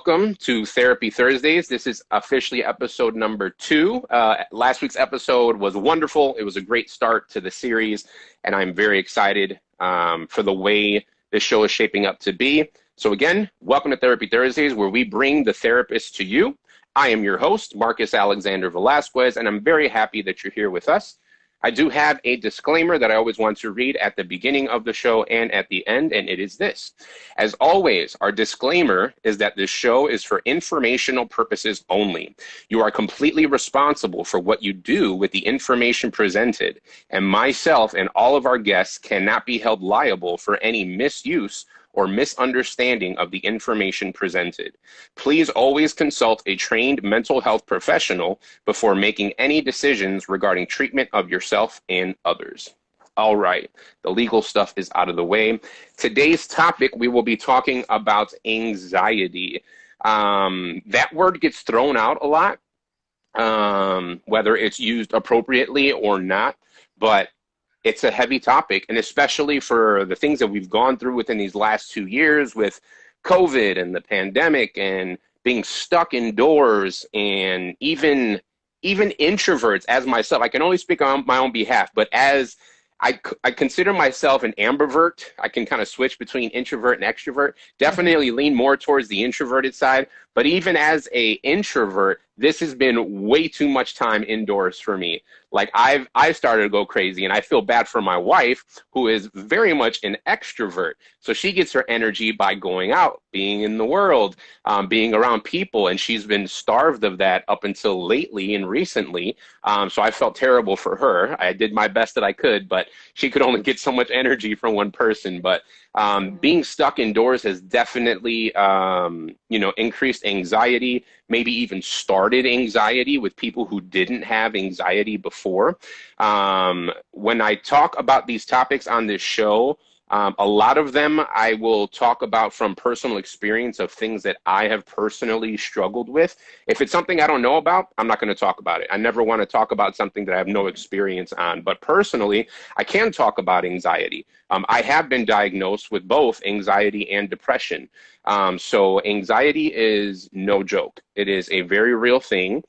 welcome to Therapy Thursdays. This is officially episode number 2. Last week's episode was wonderful. It was a great start to the series, and I'm very excited for the way this show is shaping up to be. So again, welcome to Therapy Thursdays, where we bring the therapist to you. I am your host, Marcus Alexander Velasquez, and I'm very happy that you're here with us. I do have a disclaimer that I always want to read at the beginning of the show and at the end, and it is this. As always, our disclaimer is that this show is for informational purposes only. You are completely responsible for what you do with the information presented, and myself and all of our guests cannot be held liable for any misuse or misunderstanding of the information presented. Please always consult a trained mental health professional before making any decisions regarding treatment of yourself and others. All right, the legal stuff is out of the way. Today's topic, we will be talking about anxiety. That word gets thrown out a lot, whether it's used appropriately or not, but it's a heavy topic, and especially for the things that we've gone through within these last 2 years with COVID and the pandemic and being stuck indoors, and even introverts as myself. I can only speak on my own behalf, but as I consider myself an ambivert. I can kind of switch between introvert and extrovert. Definitely lean more towards the introverted side. But even as a introvert, this has been way too much time indoors for me. Like I've started to go crazy, and I feel bad for my wife, who is very much an extrovert. So she gets her energy by going out, being in the world, being around people, and she's been starved of that up until lately and recently. So I felt terrible for her. I did my best that I could, but she could only get so much energy from one person. But being stuck indoors has definitely, increased anxiety, maybe even started anxiety with people who didn't have anxiety before. When I talk about these topics on this show, a lot of them I will talk about from personal experience of things that I have personally struggled with. If it's something I don't know about, I'm not going to talk about it. I never want to talk about something that I have no experience on. But personally, I can talk about anxiety. I have been diagnosed with both anxiety and depression. So anxiety is no joke. It is a very real thing.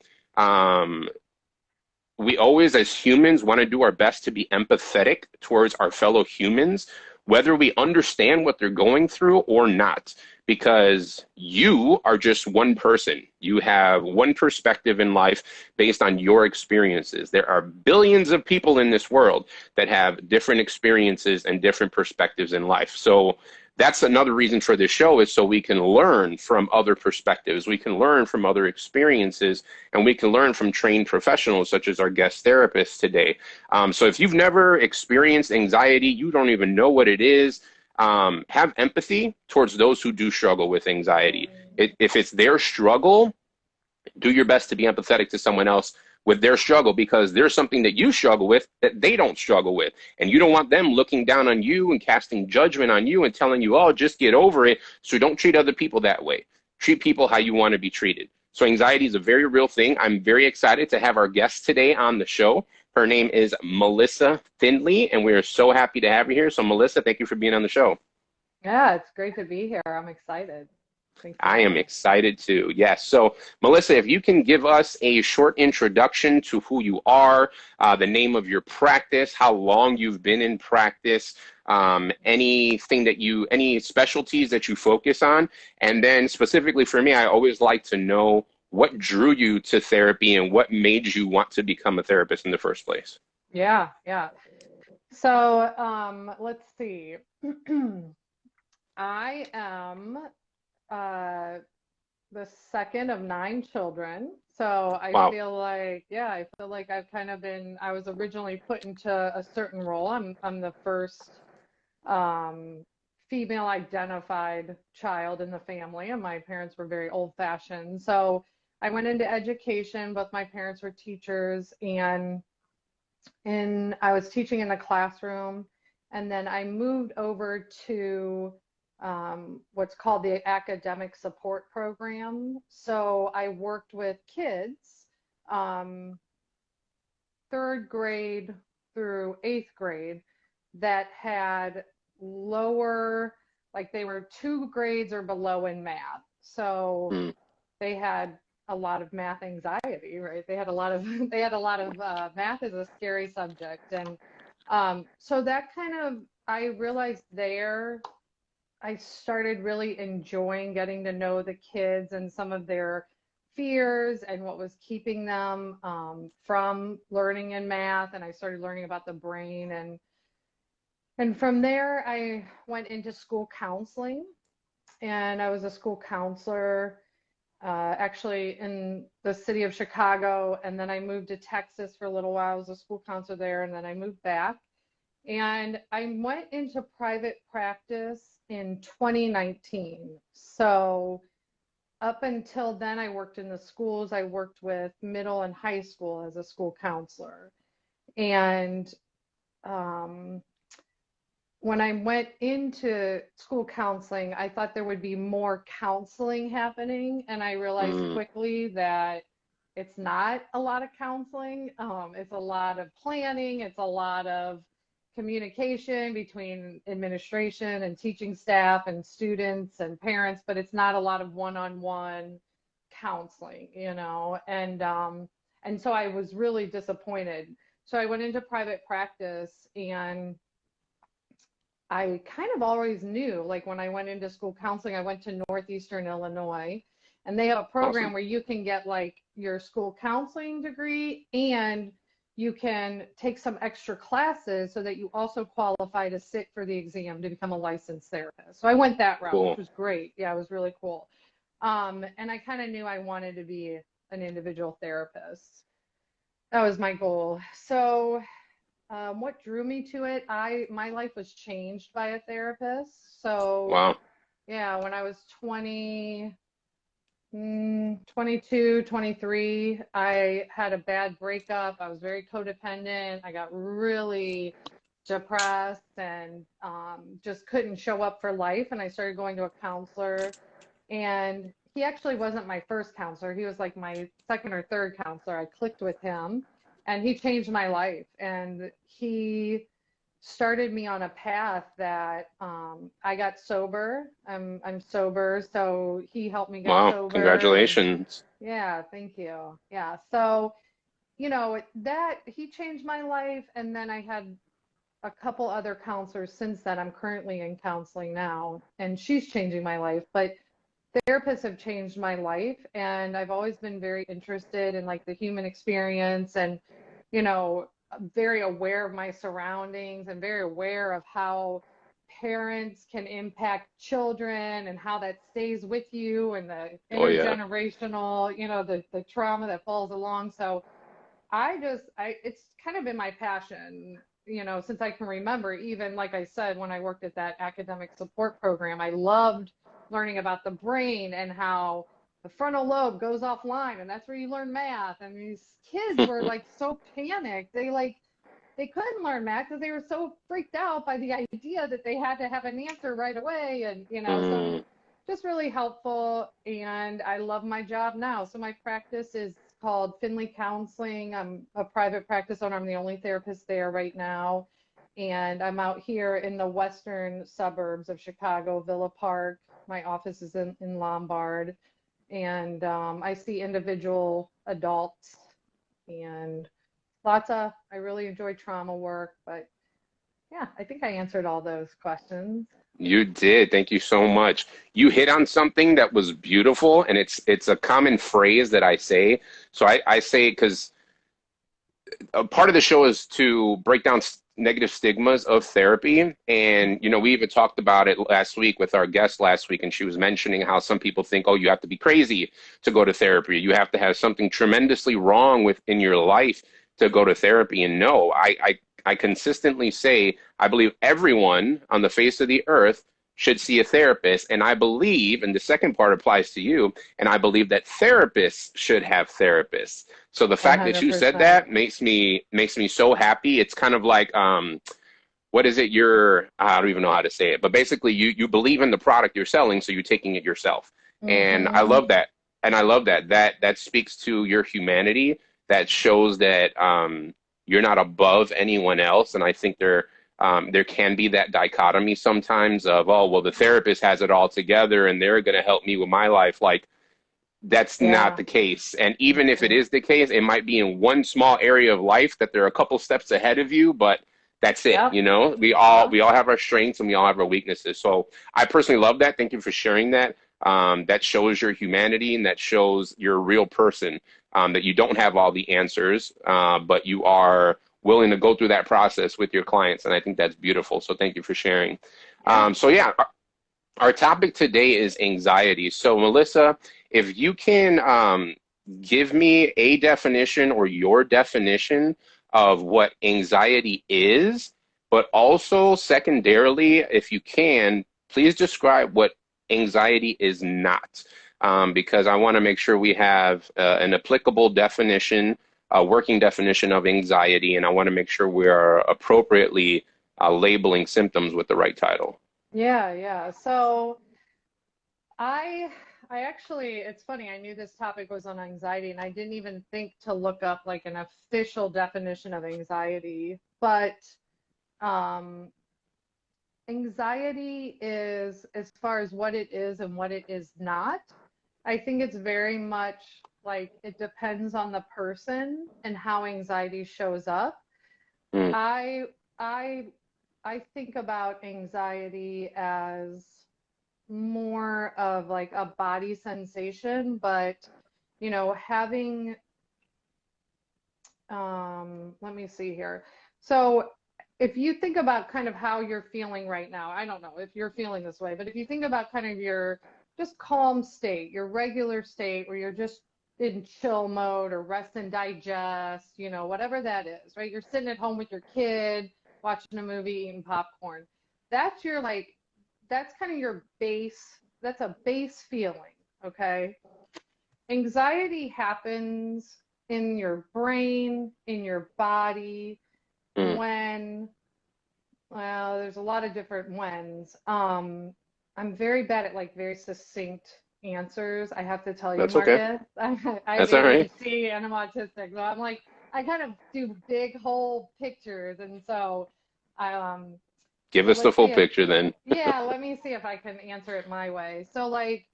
We always, as humans, want to do our best to be empathetic towards our fellow humans, whether we understand what they're going through or not, because you are just one person. You have one perspective in life based on your experiences. There are billions of people in this world that have different experiences and different perspectives in life. So that's another reason for this show, is so we can learn from other perspectives, we can learn from other experiences, and we can learn from trained professionals such as our guest therapist today. So if you've never experienced anxiety, you don't even know what it is, have empathy towards those who do struggle with anxiety. If it's their struggle, do your best to be empathetic to someone else with their struggle, because there's something that you struggle with that they don't struggle with. And you don't want them looking down on you and casting judgment on you and telling you, oh, just get over it. So don't treat other people that way. Treat people how you want to be treated. So anxiety is a very real thing. I'm very excited to have our guest today on the show. Her name is Melissa Findley, and we are so happy to have you here. So Melissa, thank you for being on the show. Yeah, it's great to be here. I'm excited. I am excited too. Yes. So, Melissa, if you can give us a short introduction to who you are, the name of your practice, how long you've been in practice, any specialties that you focus on. And then specifically for me, I always like to know what drew you to therapy and what made you want to become a therapist in the first place. Yeah. So, let's see. I am the second of 9 children. So I Wow. feel like, I've kind of I was originally put into a certain role. I'm the first female identified child in the family, and my parents were very old fashioned. So I went into education. Both my parents were teachers, and I was teaching in the classroom, and then I moved over to what's called the academic support program. So I worked with kids, 3rd grade through 8th grade, that had lower, like they were 2 grades or below in math. So Mm. they had a lot of math anxiety, right? They had a lot of math is a scary subject, and so that kind of I realized there I started really enjoying getting to know the kids and some of their fears and what was keeping them from learning in math. And I started learning about the brain, and from there I went into school counseling, and I was a school counselor actually in the city of Chicago, and then I moved to Texas for a little while. I was a school counselor there, and then I moved back. And I went into private practice in 2019. So up until then, I worked in the schools. I worked with middle and high school as a school counselor. And um, when I went into school counseling, I thought there would be more counseling happening. And I realized Mm. quickly that it's not a lot of counseling. It's a lot of planning. It's a lot of communication between administration and teaching staff and students and parents, but it's not a lot of one-on-one counseling, and so I was really disappointed. So I went into private practice, and I kind of always knew, like when I went into school counseling, I went to Northeastern Illinois, and they have a program Awesome. where you can get like your school counseling degree, and you can take some extra classes so that you also qualify to sit for the exam to become a licensed therapist. So I went that route, which Cool. was great. Yeah, it was really cool. And I kind of knew I wanted to be an individual therapist. That was my goal. So what drew me to it? My life was changed by a therapist. So Wow. yeah, when I was 20, 22, 23, I had a bad breakup. I was very codependent. I got really depressed and just couldn't show up for life. And I started going to a counselor. And he actually wasn't my first counselor. He was like my second or third counselor. I clicked with him, and he changed my life. And he started me on a path that I got sober. I'm sober, so he helped me get Wow. sober. And Congratulations. yeah, thank you. Yeah, so that he changed my life, and then I had a couple other counselors since then. I'm currently in counseling now, and she's changing my life. But therapists have changed my life, and I've always been very interested in like the human experience, and you know very aware of my surroundings and very aware of how parents can impact children and how that stays with you, and the Oh yeah. intergenerational, the trauma that falls along. So it's kind of been my passion, since I can remember. Even like I said, when I worked at that academic support program, I loved learning about the brain and how the frontal lobe goes offline, and that's where you learn math. And these kids were like so panicked. They couldn't learn math because they were so freaked out by the idea that they had to have an answer right away. And so it was Mm. just really helpful. And I love my job now. So my practice is called Finley Counseling. I'm a private practice owner. I'm the only therapist there right now. And I'm out here in the western suburbs of Chicago, Villa Park. My office is in Lombard. And I see individual adults, and I really enjoy trauma work. But yeah, I think I answered all those questions. You did. Thank you so much. You hit on something that was beautiful, and it's a common phrase that I say. So I say because a part of the show is to break down negative stigmas of therapy. And, we even talked about it last week with our guest last week, and she was mentioning how some people think, oh, you have to be crazy to go to therapy. You have to have something tremendously wrong within your life to go to therapy. And no, I consistently say, I believe everyone on the face of the earth should see a therapist. And I believe, and the second part applies to you, and I believe that therapists should have therapists. So the fact that you said 100%. that makes me so happy. It's kind of like what is it? I don't even know how to say it, but basically you believe in the product you're selling, so you're taking it yourself. And I Mm-hmm. love that. And I love that. That speaks to your humanity. That shows that you're not above anyone else. And I think there can be that dichotomy sometimes of, oh, well, the therapist has it all together and they're going to help me with my life. Like, that's not Yeah. the case. And even if it Mhm. is the case, it might be in one small area of life that they're a couple steps ahead of you, but that's it. Yep. You know, Yep. we all have our strengths and we all have our weaknesses. So I personally love that. Thank you for sharing that. That shows your humanity and that shows you're a real person, that you don't have all the answers, but you are willing to go through that process with your clients. And I think that's beautiful. So thank you for sharing. Yeah. So yeah, our topic today is anxiety. So, Melissa, if you can give me a definition or your definition of what anxiety is, but also secondarily, if you can, please describe what anxiety is not, because I want to make sure we have an applicable definition, a working definition of anxiety, and I want to make sure we are appropriately labeling symptoms with the right title. Yeah. Yeah. So I I actually, it's funny, I knew this topic was on anxiety and I didn't even think to look up like an official definition of anxiety, but um anxiety is, as far as what it is and what it is not, I think it's very much like it depends on the person and how anxiety shows up. Mm, I I I think about anxiety as more of like a body sensation, but having let me see here. So if you think about kind of how you're feeling right now, I don't know if you're feeling this way, but if you think about kind of your just calm state, your regular state where you're just in chill mode or rest and digest, whatever that is, right? You're sitting at home with your kid, watching a movie, eating popcorn. That's your like, that's kind of your base, that's a base feeling, okay? Anxiety happens in your brain, in your body, mm. when, well, there's a lot of different whens. I'm very bad at like very succinct answers. I have to tell you, That's okay. Marcus. I have That's all right. ADHD and I'm autistic, so I'm like, I kind of do big whole pictures, and so I Give so us the let's full see if, picture then. yeah, let me see if I can answer it my way. So like,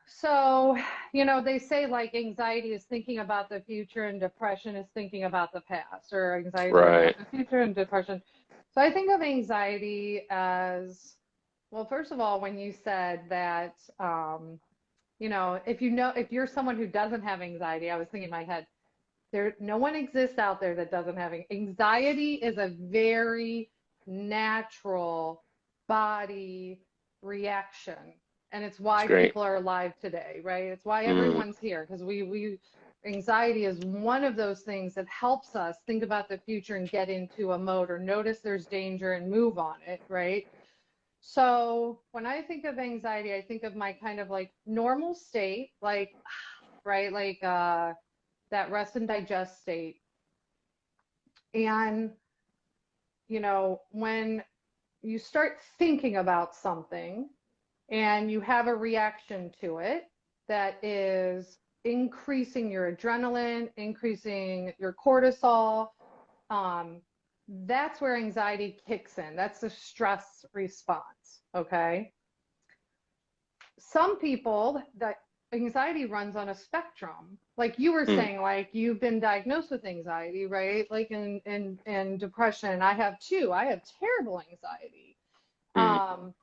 so, they say like anxiety is thinking about the future and depression is thinking about the past, or anxiety is worrying Right. about the future and depression. So I think of anxiety as, well, first of all, when you said that, if you're someone who doesn't have anxiety, I was thinking in my head, no one exists out there that doesn't have anxiety. Is a very natural body reaction, and it's It's why great. people are alive today, right? It's why Mm, everyone's here, because we anxiety is one of those things that helps us think about the future and get into a mode or notice there's danger and move on it, right? So when I think of anxiety, I think of my kind of like normal state, like, right, like that rest and digest state. And, when you start thinking about something and you have a reaction to it that is increasing your adrenaline, increasing your cortisol, um, that's where anxiety kicks in. That's the stress response. Okay. Some people, that anxiety runs on a spectrum. Like you were mm, saying, like you've been diagnosed with anxiety, right? Like in depression. I have too. I have terrible anxiety. mm.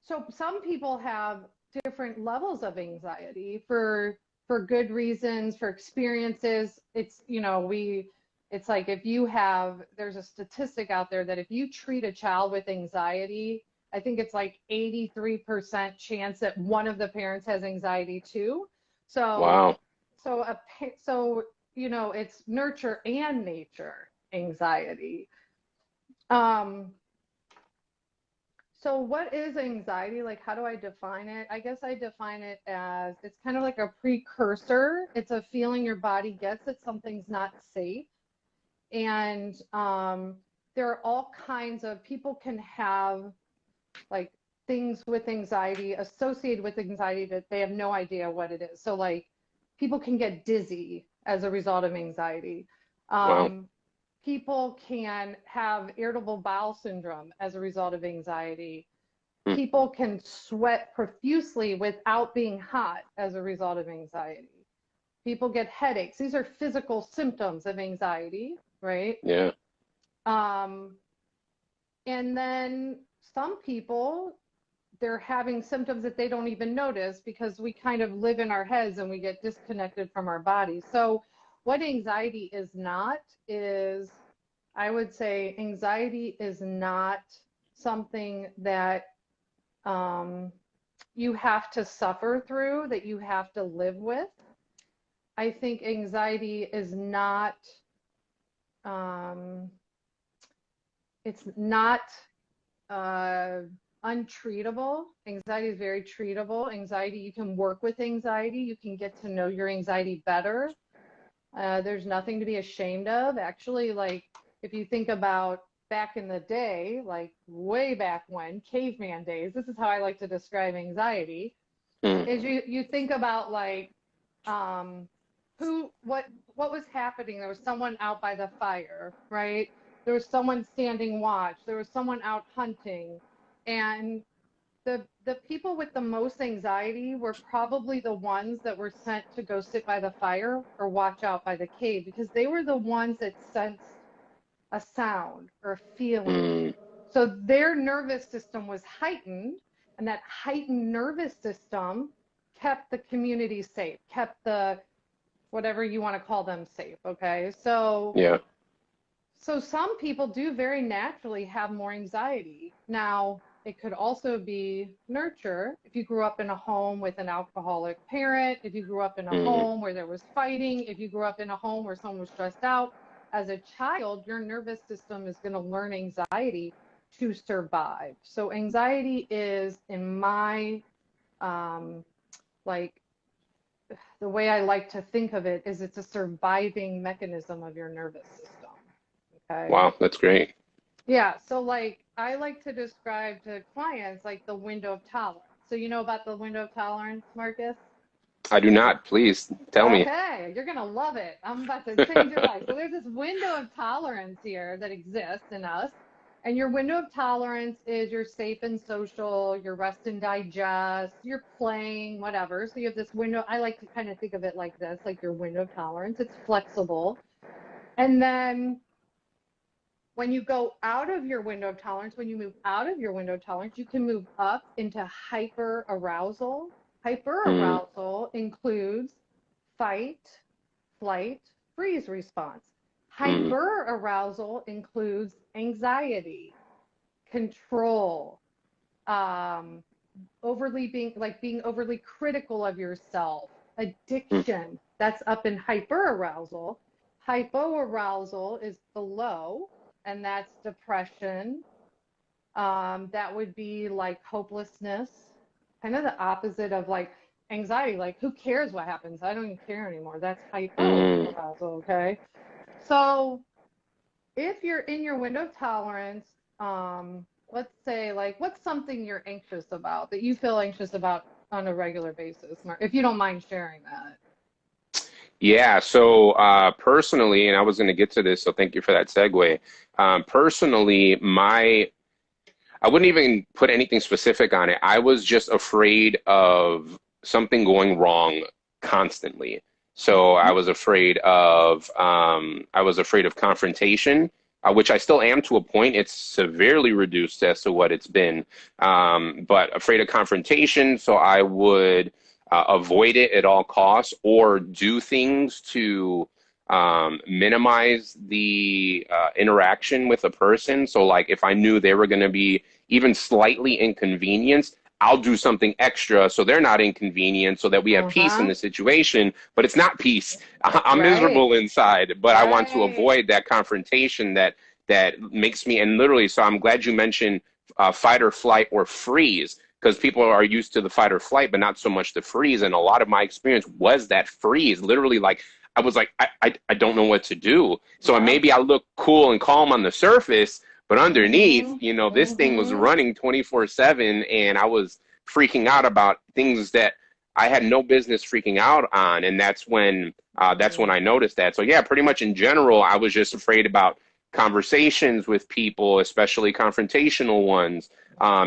So some people have different levels of anxiety for good reasons, for experiences. It's like if you have, there's a statistic out there that if you treat a child with anxiety, I think it's like 83% chance that one of the parents has anxiety too. So, Wow. so a, so, it's nurture and nature anxiety. Um, so what is anxiety? Like, how do I define it? I guess I define it as it's kind of like a precursor. It's a feeling your body gets that something's not safe. And there are all kinds of people can have like things with anxiety associated with anxiety that they have no idea what it is. So like people can get dizzy as a result of anxiety. Wow. Um, People can have irritable bowel syndrome as a result of anxiety. Mm. People can sweat profusely without being hot as a result of anxiety. People get headaches. These are physical symptoms of anxiety, right? Yeah. And then some people, they're having symptoms that they don't even notice because we kind of live in our heads and we get disconnected from our bodies. So what anxiety is not is, I would say anxiety is not something that you have to suffer through, that you have to live with. I think anxiety is not, it's not untreatable. Anxiety is very treatable. Anxiety, you can work with anxiety. You can get to know your anxiety better. There's nothing to be ashamed of. Actually, like if you think about back in the day, like way back when, caveman days, this is how I like to describe anxiety, Mm. is you think about like what was happening. There was someone out by the fire, right? There was someone standing watch. There was someone out hunting. And the people with the most anxiety were probably the ones that were sent to go sit by the fire or watch out by the cave, because they were the ones that sensed a sound or a feeling. Mm. So their nervous system was heightened, and that heightened nervous system kept the community safe, kept the whatever you want to call them safe. Okay. Yeah. So some people do very naturally have more anxiety. Now, it could also be nurture. If you grew up in a home with an alcoholic parent, if you grew up in a Mm. home where there was fighting, if you grew up in a home where someone was stressed out, as a child, your nervous system is going to learn anxiety to survive. So anxiety is, in my, like, the way I like to think of it is it's a surviving mechanism of your nervous system. Okay. Wow, that's great. Yeah, so like I like to describe to clients like the window of tolerance. So you know about the window of tolerance, Marcus? I do not. Please tell me. Okay, you're gonna love it. I'm about to change your life. So there's this window of tolerance here that exists in us. And your window of tolerance is you're safe and social, you're rest and digest, you're playing, whatever. So you have this window. I like to kind of think of it like this, like your window of tolerance. It's flexible. And then when you go out of your window of tolerance, when you move out of your window of tolerance, you can move up into hyper arousal. Hyper Mm. arousal includes fight, flight, freeze response. Mm. Hyper arousal includes anxiety, control, being overly critical of yourself, Mm. addiction. That's up in hyper arousal. Hypoarousal is below, and that's depression. That would be like hopelessness, kind of the opposite of like anxiety. Like, who cares what happens? I don't even care anymore. That's Mm. hypoarousal, okay? So if you're in your window of tolerance, let's say like, what's something you're anxious about that you feel anxious about on a regular basis, Mark, if you don't mind sharing that? Yeah, so personally, and I was going to get to this, so thank you for that segue. Personally, I wouldn't even put anything specific on it. I was just afraid of something going wrong constantly. So I was afraid of confrontation, which I still am to a point. It's severely reduced as to what it's been, but afraid of confrontation. So I would avoid it at all costs or do things to minimize the interaction with a person. So like if I knew they were going to be even slightly inconvenienced, I'll do something extra so they're not inconvenienced so that we have peace in Uh-huh. the situation, but it's not peace. I'm Right. miserable inside, but I want to Right. avoid that confrontation that makes me, and literally, so I'm glad you mentioned fight or flight or freeze, because people are used to the fight or flight, but not so much the freeze. And a lot of my experience was that freeze, literally like, I was like, I don't know what to do. So Yep. maybe I look cool and calm on the surface, but underneath, Mhm. this thing was Mhm. running 24/7, and I was freaking out about things that I had no business freaking out on. And that's when I noticed that. So yeah, pretty much in general, I was just afraid about conversations with people, especially confrontational ones.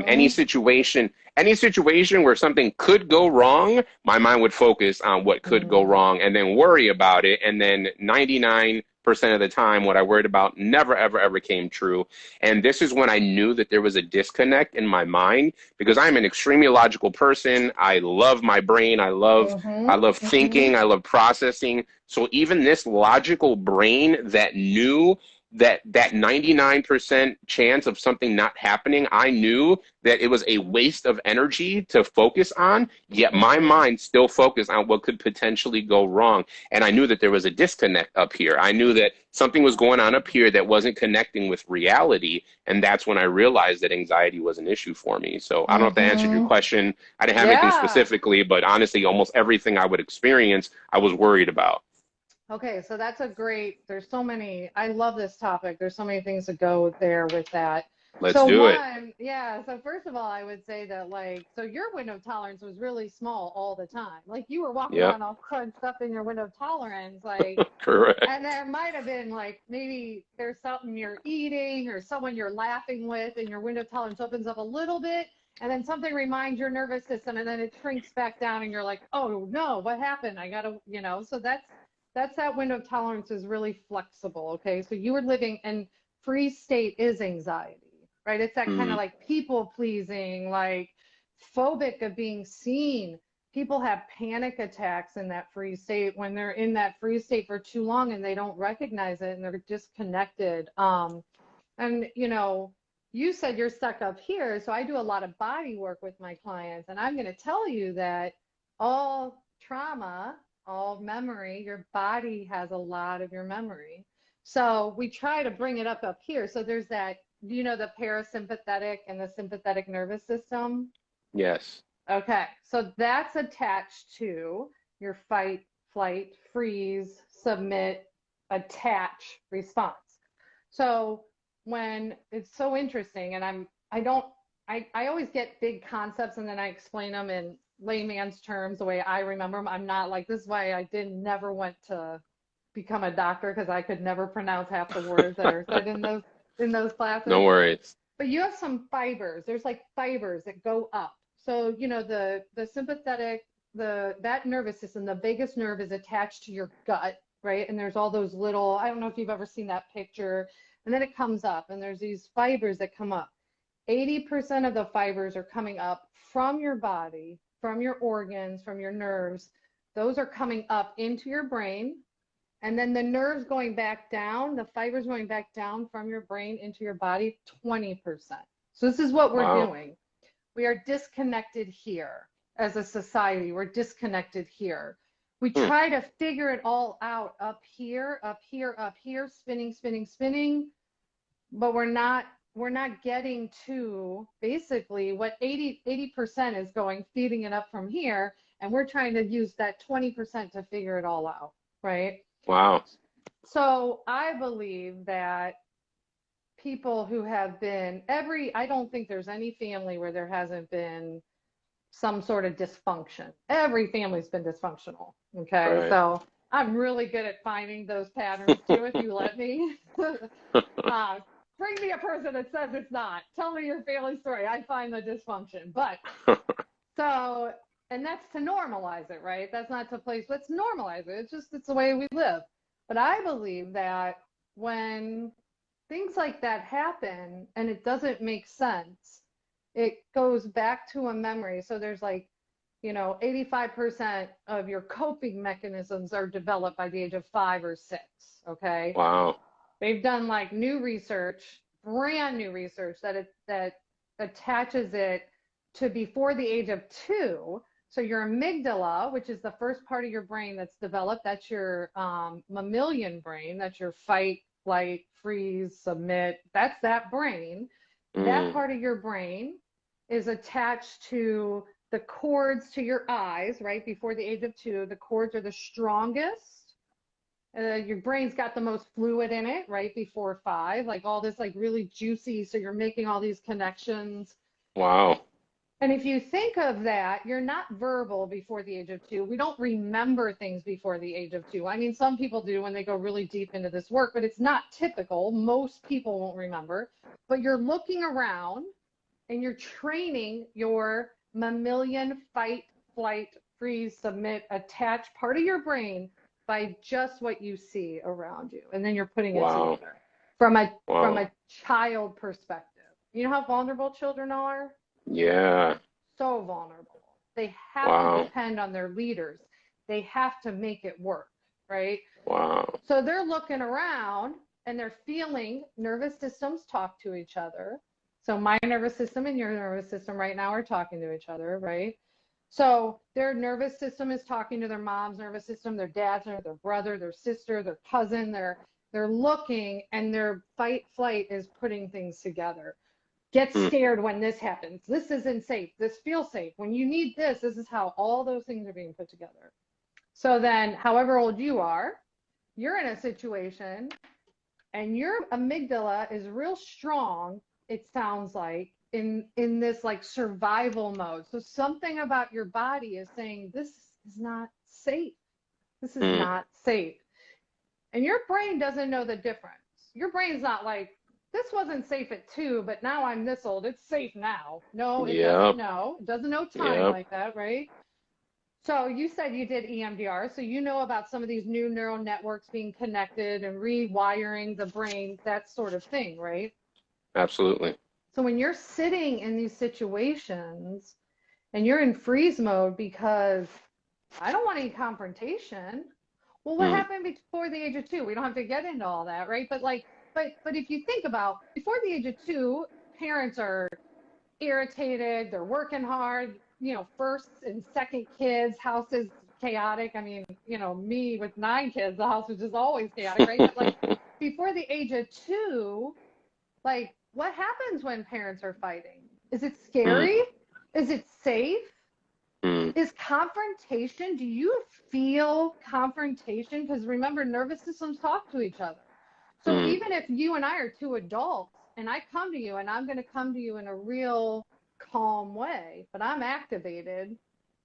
Any Mhm. situation, any situation where something could go wrong, my mind would focus on what could go Mhm. wrong and then worry about it. And then 99% of the time, what I worried about never, ever, ever came true. And this is when I knew that there was a disconnect in my mind because I'm an extremely logical person. I love my brain. I Mhm. love Mhm. thinking. I love processing. So even this logical brain that knew that 99% chance of something not happening, I knew that it was a waste of energy to focus on, yet my Mhm. mind still focused on what could potentially go wrong. And I knew that there was a disconnect up here. I knew that something was going on up here that wasn't connecting with reality. And that's when I realized that anxiety was an issue for me. So I don't know if that answered your Mhm. question. I didn't have anything Yeah. specifically, but honestly, almost everything I would experience, I was worried about. Okay, so that's a great, there's so many, I love this topic. There's so many things that go there with that. Let's So do it. one, yeah, so first of all, I would say that like, so your window of tolerance was really small all the time. Like you were walking Yep. around all throwing stuff in your window of tolerance, like, and Correct. there might have been like maybe there's something you're eating or someone you're laughing with and your window of tolerance opens up a little bit and then something reminds your nervous system and then it shrinks back down and you're like, oh no, what happened? I gotta, so that's that window of tolerance is really flexible. Okay. So you were living and free state is anxiety, right? It's that kind of Mm, like people pleasing, like phobic of being seen. People have panic attacks in that free state when they're in that free state for too long and they don't recognize it and they're disconnected. And you said you're stuck up here, so I do a lot of body work with my clients, and I'm going to tell you that all trauma, all memory, your body has a lot of your memory. So we try to bring it up here. So there's that, the parasympathetic and the sympathetic nervous system. yes. Okay, so that's attached to your fight, flight, freeze, submit, attach response. So when it's so interesting, and I don't, I always get big concepts and then I explain them in layman's terms the way I remember them. I'm not like, this is why I didn't never went to become a doctor because I could never pronounce half the words that are said in those No classes. worries. But you have some fibers. There's like fibers that go up. So, the sympathetic, that nervous system, the vagus nerve is attached to your gut, right? And there's all those little, I don't know if you've ever seen that picture. And then it comes up and there's these fibers that come up. 80% of the fibers are coming up from your body, from your organs, from your nerves. Those are coming up into your brain, and then the nerves going back down, the fibers going back down from your brain into your body, 20%. So this is what we're Wow. doing. We are disconnected here as a society. We're disconnected here. We Hmm. try to figure it all out up here, up here, up here, spinning, spinning, spinning, but we're not getting to basically what 80% is going, feeding it up from here, and we're trying to use that 20% to figure it all out, right? Wow. So I believe that people who have been I don't think there's any family where there hasn't been some sort of dysfunction. Every family's been dysfunctional. Okay. Right. So I'm really good at finding those patterns too, if you let me. uh, Bring me a person that says it's not. Tell me your family story. I find the dysfunction. But so, and that's to normalize it, right? That's not to place, let's normalize it. It's the way we live. But I believe that when things like that happen and it doesn't make sense, it goes back to a memory. So there's like, 85% of your coping mechanisms are developed by the age of 5 or 6. Okay. Wow. They've done like new research, brand new research that attaches it to before the age of 2. So your amygdala, which is the first part of your brain that's developed, that's your mammalian brain, that's your fight, flight, freeze, submit. That's that brain. That Mm. part of your brain is attached to the cords to your eyes, right? Before the age of 2, the cords are the strongest. Your brain's got the most fluid in it right before 5, like all this like really juicy. So you're making all these connections. Wow. And if you think of that, you're not verbal before the age of 2. We don't remember things before the age of 2. I mean, some people do when they go really deep into this work, but it's not typical. Most people won't remember. But you're looking around and you're training your mammalian fight, flight, freeze, submit, attach part of your brain by just what you see around you. And then you're putting it Wow. together from a Wow. child perspective. You know how vulnerable children are? Yeah. So vulnerable. They have to Wow. depend on their leaders. They have to make it work, right? Wow. So they're looking around and they're feeling nervous systems talk to each other. So my nervous system and your nervous system right now are talking to each other, right? So their nervous system is talking to their mom's nervous system, their dad's, their brother, their sister, their cousin. They're looking, and their fight flight is putting things together. Get Mm. scared when this happens. This isn't safe. This feels safe. When you need this, this is how all those things are being put together. So then, however old you are, you're in a situation and your amygdala is real strong, it sounds like, in this like survival mode. So something about your body is saying, this is not safe. This is Mm. not safe. And your brain doesn't know the difference. Your brain's not like, this wasn't safe at 2, but now I'm this old. It's safe now. No, it doesn't Yep. know. It doesn't know time Yep. like that, right? So you said you did EMDR, so you know about some of these new neural networks being connected and rewiring the brain, that sort of thing, right? Absolutely. So when you're sitting in these situations and you're in freeze mode because I don't want any confrontation. Well, what Mm. happened before the age of 2? We don't have to get into all that, right? But like, but if you think about before the age of 2, parents are irritated, they're working hard, you know, first and second kids, house is chaotic. I mean, you know, me with 9 kids, the house was just always chaotic, right? But like before the age of 2, like what happens when parents are fighting? Is it Mm. scary? Is it safe? Mm. Is confrontation, do you feel confrontation? Because remember, nervous systems talk to each other. So Mm. even if you and I are 2 adults and I come to you and I'm going to come to you in a real calm way, but I'm activated,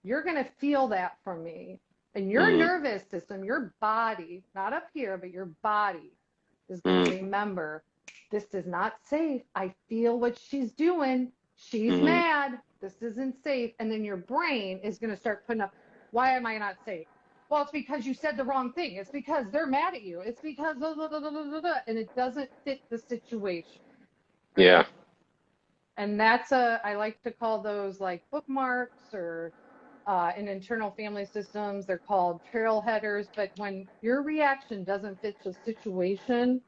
you're going to feel that from me. And your Mm. nervous system, your body, not up here, but your body is going to Mm. remember this is not safe. I feel what she's doing. She's Mm. mad. This isn't safe. And then your brain is going to start putting up, why am I not safe? Well, it's because you said the wrong thing. It's because they're mad at you. It's because, blah, blah, blah, blah, blah, blah, and it doesn't fit the situation, Yeah. right? And I like to call those like bookmarks or in internal family systems, they're called trail headers. But when your reaction doesn't fit the situation,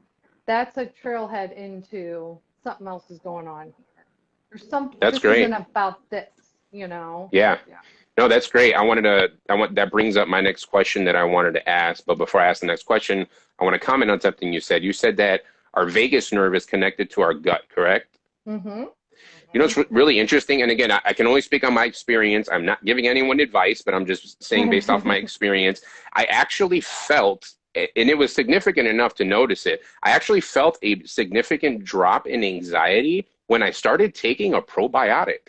that's a trailhead into something else is going on here. That's This isn't great. about this, you know? Yeah. Yeah. No, that's great. That brings up my next question that I wanted to ask. But before I ask the next question, I want to comment on something you said. You said that our vagus nerve is connected to our gut, correct? Mm-hmm. You know, Mm-hmm. it's really interesting. And again, I can only speak on my experience. I'm not giving anyone advice, but I'm just saying based off my experience. I actually felt, and it was significant enough to notice it, I actually felt a significant drop in anxiety when I started taking a probiotic.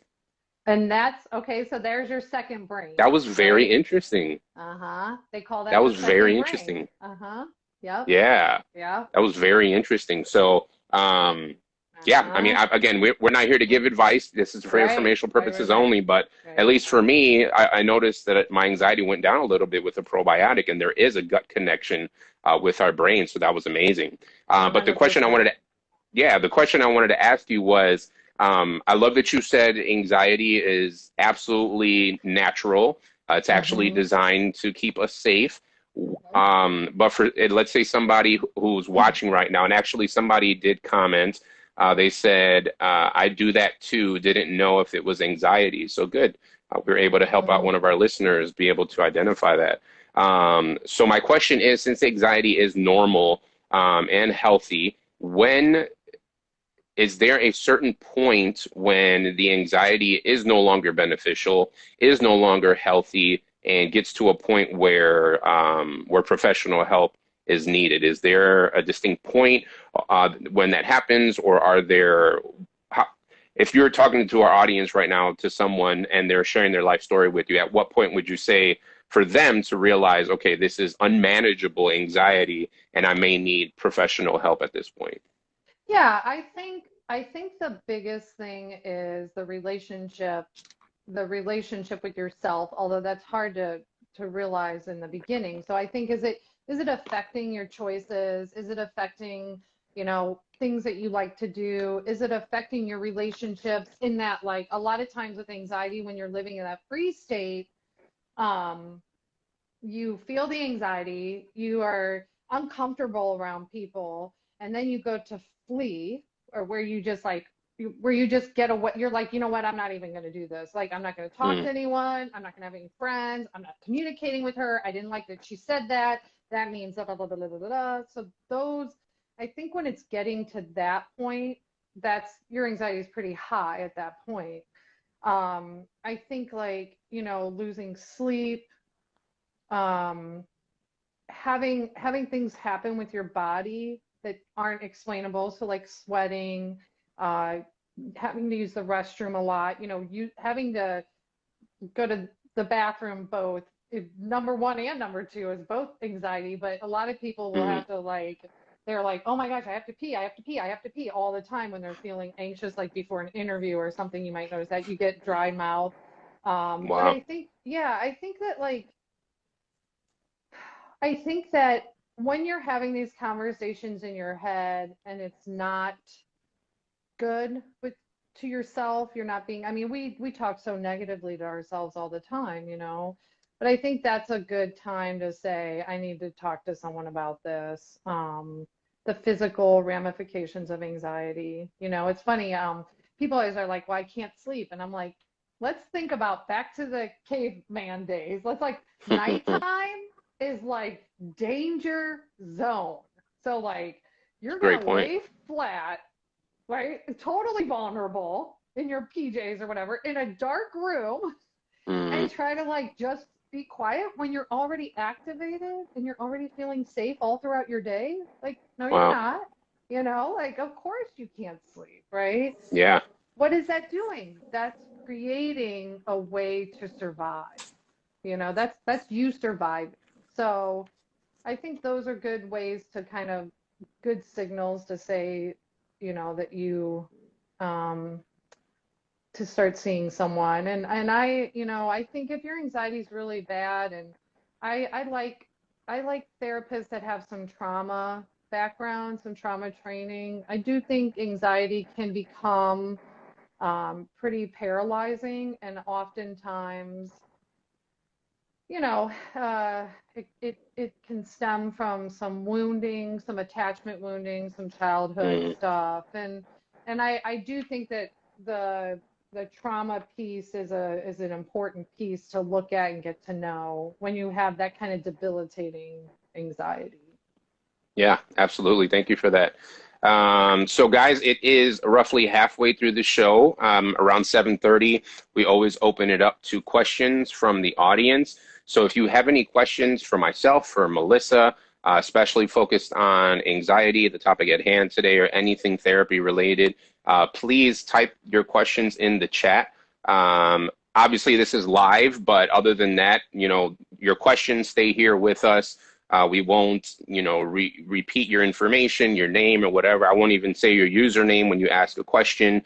And that's okay. So there's your second brain, That was very right? interesting. Uh-huh. They call That that the was second very brain. interesting. Uh-huh. Yep. Yeah, Yep. that was very interesting. So, yeah, I mean, Uh-huh. again, we're not here to give advice. This is for Right. informational Right. Right. purposes Right. only. But at Right. least for me, I noticed that my anxiety went down a little bit with the probiotic, and there is a gut connection with our brain. So that was amazing. But the question I 100%. wanted to, yeah, the question I wanted to ask you was, I love that you said anxiety is absolutely natural. It's actually Mm-hmm. designed to keep us safe. Mm-hmm. But for let's say somebody who's watching right now, and actually somebody did comment, they said, I do that too, didn't know if it was anxiety. So good. We were able to help out Mm-hmm. one of our listeners be able to identify that. So my question is, since anxiety is normal and healthy, when is there a certain point when the anxiety is no longer beneficial, is no longer healthy, and gets to a point where professional help is needed? Is there a distinct point when that happens, or are there? How, if you're talking to our audience right now, to someone and they're sharing their life story with you, at what point would you say for them to realize, okay, this is unmanageable anxiety and I may need professional help at this point? Yeah, I think the biggest thing is the relationship with yourself, although that's hard to realize in the beginning. So I think is it affecting your choices? Is it affecting, things that you like to do? Is it affecting your relationships in that, like, a lot of times with anxiety, when you're living in that free state, um, you feel the anxiety, you are uncomfortable around people, and then you go to flee, or where you just like where you just get away. You're like, you know what, I'm not even going to do this. Like, I'm not going to talk to Mm, anyone. I'm not going to have any friends. I'm not communicating with her. I didn't like that she said that. That means blah blah blah blah blah blah, blah. So those, I think when it's getting to that point, that's your anxiety is pretty high at that point. I think, like, losing sleep, um, having things happen with your body that aren't explainable. So, like, sweating, uh, having to use the restroom a lot, you having to go to the bathroom both. Number one and number two is both anxiety, but a lot of people will mm, have to, like, they're like, oh my gosh, I have to pee, I have to pee, I have to pee all the time when they're feeling anxious, like before an interview or something. You might notice that you get dry mouth. But wow. I think, yeah, I think that when you're having these conversations in your head and it's not good with to yourself, you're not being, I mean, we talk so negatively to ourselves all the time, but I think that's a good time to say, I need to talk to someone about this. The physical ramifications of anxiety. It's funny, people always are like, well, I can't sleep. And I'm like, let's think about back to the caveman days. Let's, like, nighttime is like danger zone. So, like, you're Great gonna point. lay flat, right? Totally vulnerable in your PJs or whatever, in a dark room, Mm, and try to, like, just be quiet when you're already activated and you're already feeling safe all throughout your day. Like, no, you're wow. not. Like, of course you can't sleep, right? Yeah. What is that doing? That's creating a way to survive. That's you surviving. So I think those are good ways to kind of good signals to say, that you um to start seeing someone. And I think if your anxiety is really bad, and I like therapists that have some trauma background, some trauma training. I do think anxiety can become pretty paralyzing, and oftentimes, you know, it can stem from some wounding, some attachment wounding, some childhood Mm, stuff. And I do think that the the trauma piece is an important piece to look at and get to know when you have that kind of debilitating anxiety. yeah, absolutely. Thank you for that. So guys, it is roughly halfway through the show. Around 7:30, we always open it up to questions from the audience. So if you have any questions for myself, for Melissa, especially focused on anxiety, the topic at hand today, or anything therapy related, please type your questions in the chat. Obviously, this is live, but other than that, your questions stay here with us. We won't, repeat your information, your name, or whatever. I won't even say your username when you ask a question.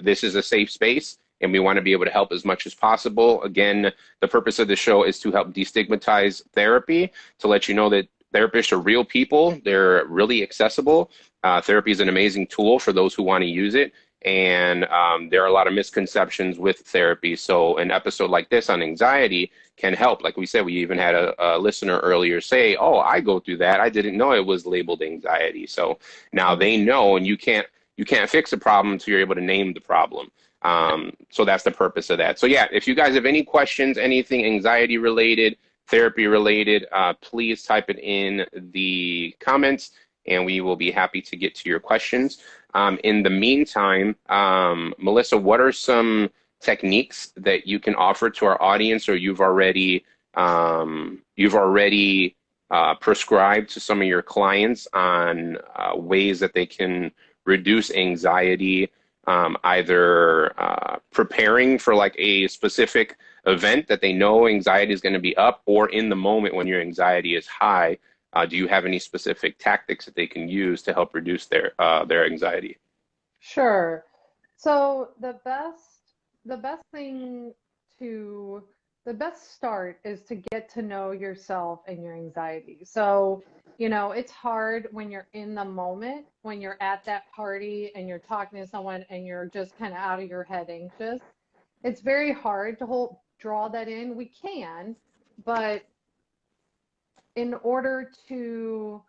This is a safe space, and we want to be able to help as much as possible. Again, the purpose of the show is to help destigmatize therapy, to let you know that therapists are real people. They're really accessible. Therapy is an amazing tool for those who want to use it. And there are a lot of misconceptions with therapy. So an episode like this on anxiety can help. Like we said, we even had a listener earlier say, "Oh, I go through that. I didn't know it was labeled anxiety." So now they Mhm. know, and you can't fix a problem until you're able to name the problem. So that's the purpose of that. So yeah, if you guys have any questions, anything anxiety related, therapy related, please type it in the comments, and we will be happy to get to your questions. In the meantime, Melissa, what are some techniques that you can offer to our audience, or you've already prescribed to some of your clients on ways that they can reduce anxiety, either preparing for like a specific event that they know anxiety is going to be up, or in the moment when your anxiety is high? Do you have any specific tactics that they can use to help reduce their anxiety? Sure. So the best thing to the best start is to get to know yourself and your anxiety. So, it's hard when you're in the moment, when you're at that party and you're talking to someone and you're just kind of out of your head anxious. It's very hard to draw that in. We can, but in order to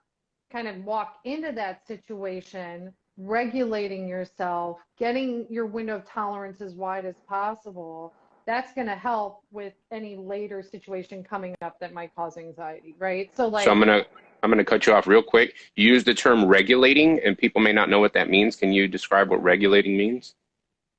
kind of walk into that situation, regulating yourself, getting your window of tolerance as wide as possible, that's going to help with any later situation coming up that might cause anxiety, right? So So like, I'm gonna cut you off real quick. You use the term regulating, and people may not know what that means. Can you describe what regulating means?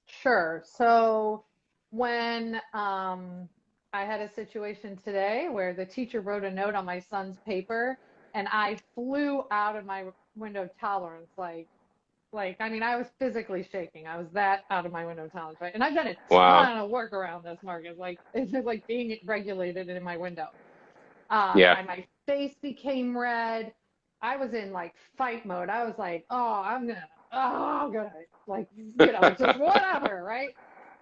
sure. So when I had a situation today where the teacher wrote a note on my son's paper and I flew out of my window of tolerance, I mean, I was physically shaking. I was that out of my window of tolerance, right? And I've done a Wow. ton of work around this, Marcus. Like, it's just like being regulated in my window. Yeah. My face became red. I was in like fight mode. I was like, oh, I'm gonna, like, just whatever, right?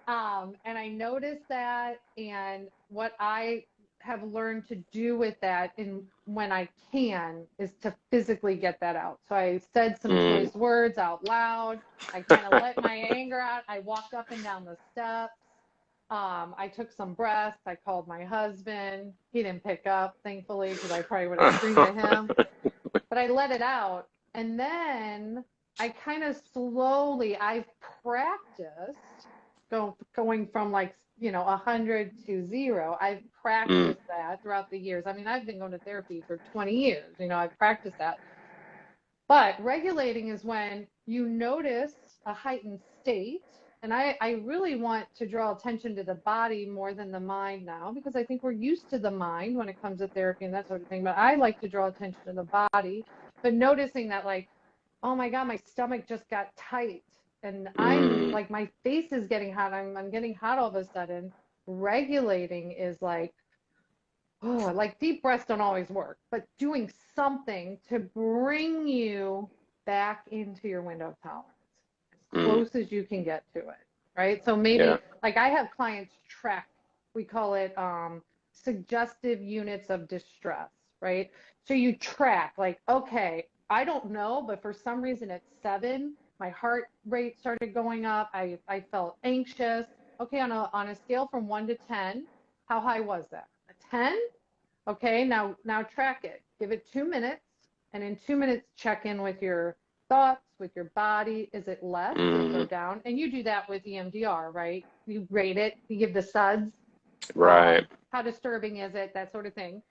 And I noticed that, and what I have learned to do with that, and when I can, is to physically get that out. So I said some Mm. choice words out loud. I kind of let my anger out. I walked up and down the steps. I took some breaths. I called my husband. He didn't pick up, thankfully, because I probably would have screamed at him. But I let it out. And then I kind of slowly, I've practiced going from, like, 100 to 0. I've Mm. practiced that throughout the years. I mean, I've been going to therapy for 20 years. I've practiced that. But regulating is when you notice a heightened state. And I really want to draw attention to the body more than the mind now, because I think we're used to the mind when it comes to therapy and that sort of thing. But I like to draw attention to the body. But noticing that, like, oh my God, my stomach just got tight. And I'm Mm. like, my face is getting hot. I'm getting hot all of a sudden. Regulating is like, oh, like deep breaths don't always work, but doing something to bring you back into your window of tolerance as Mm. close as you can get to it, right? So Yeah. maybe, like, I have clients track, we call it suggestive units of distress, right? So you track, like, okay, I don't know, but for some reason at 7, my heart rate started going up. I felt anxious. Okay, on a scale from 1 to 10, how high was that? A 10? Okay, now track it. Give it 2 minutes, and in 2 minutes, check in with your thoughts, with your body. Is it less? Did it go Mm. down? And you do that with EMDR, right? You rate it. You give the SUDS. Right. How disturbing is it? That sort of thing.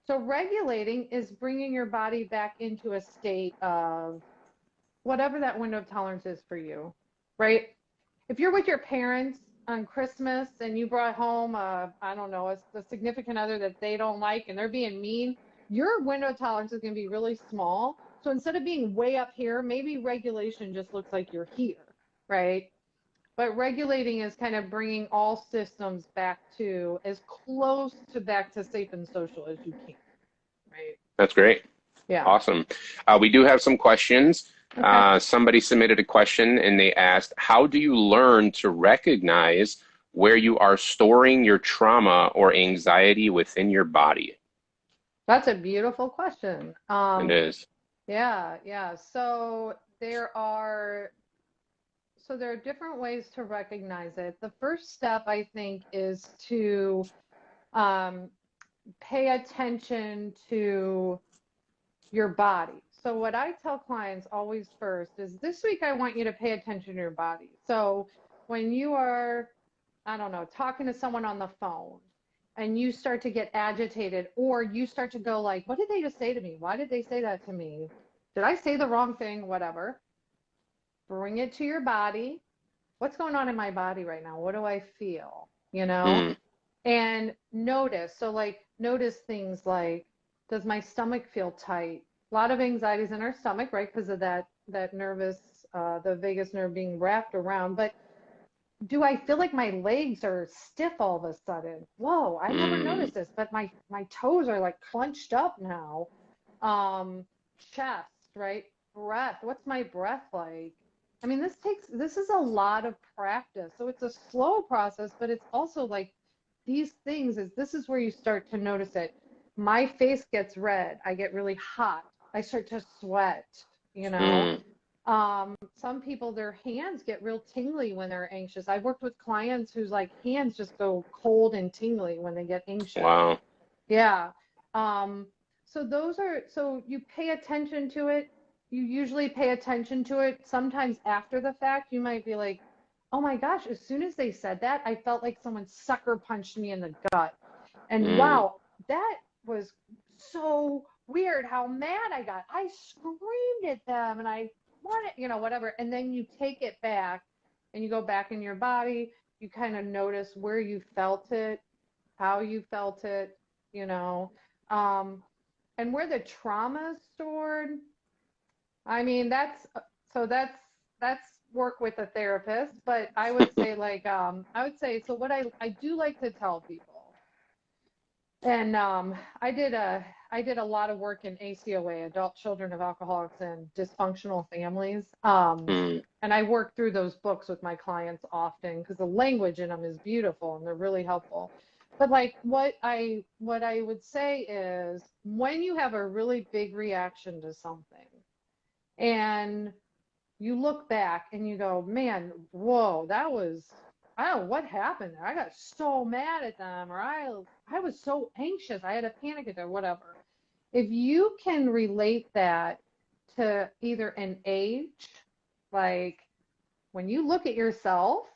So regulating is bringing your body back into a state of whatever that window of tolerance is for you, right? If you're with your parents on Christmas and you brought home I don't know, a significant other that they don't like and they're being mean, your window of tolerance is going to be really small. So instead of being way up here, maybe regulation just looks like you're here, right? But regulating is kind of bringing all systems back to as close to back to safe and social as you can, right? That's great. Yeah. Awesome. We do have some questions. Okay. Somebody submitted a question and they asked, how do you learn to recognize where you are storing your trauma or anxiety within your body? That's a beautiful question. It is. Yeah, yeah. So there are different ways to recognize it. The first step, I think, is to um, pay attention to your body. So what I tell clients always first is, this week I want you to pay attention to your body. So when you are, I don't know, talking to someone on the phone and you start to get agitated, or you start to go like, what did they just say to me? Why did they say that to me? Did I say the wrong thing? Whatever. Bring it to your body. What's going on in my body right now? What do I feel? Mm. And notice. So, like, notice things like, does my stomach feel tight? A lot of anxieties in our stomach, right? Because of that nervous the vagus nerve being wrapped around. But do I feel like my legs are stiff all of a sudden? Whoa, I never Mm. noticed this, but my toes are like clenched up now. Um, Chest, right? Breath. What's my breath like? I mean, this is a lot of practice. So it's a slow process, but it's also like these things this is where you start to notice it. My face gets red. I get really hot. I start to sweat, you know. Mm. Some people, their hands get real tingly when they're anxious. I've worked with clients whose like hands just go cold and tingly when they get anxious. Wow. Yeah. So so you pay attention to it. You usually pay attention to it. Sometimes after the fact, you might be like, oh my gosh, as soon as they said that, I felt like someone sucker punched me in the gut. And Mm. wow, that was so weird how mad I got. I screamed at them and I wanted, whatever. And then you take it back and you go back in your body. You kind of notice where you felt it, how you felt it, you know, um, and where the trauma is stored. I mean, that's work with a therapist, but I would say so what I do like to tell people, and I did a lot of work in ACOA, adult children of alcoholics and dysfunctional families. Mm. And I work through those books with my clients often because the language in them is beautiful and they're really helpful. But like what I would say is when you have a really big reaction to something and you look back and you go, man, whoa, that was, I don't know what happened there. I got so mad at them, or I was so anxious. I had a panic attack, or whatever. If you can relate that to either an age, like when you look at yourself,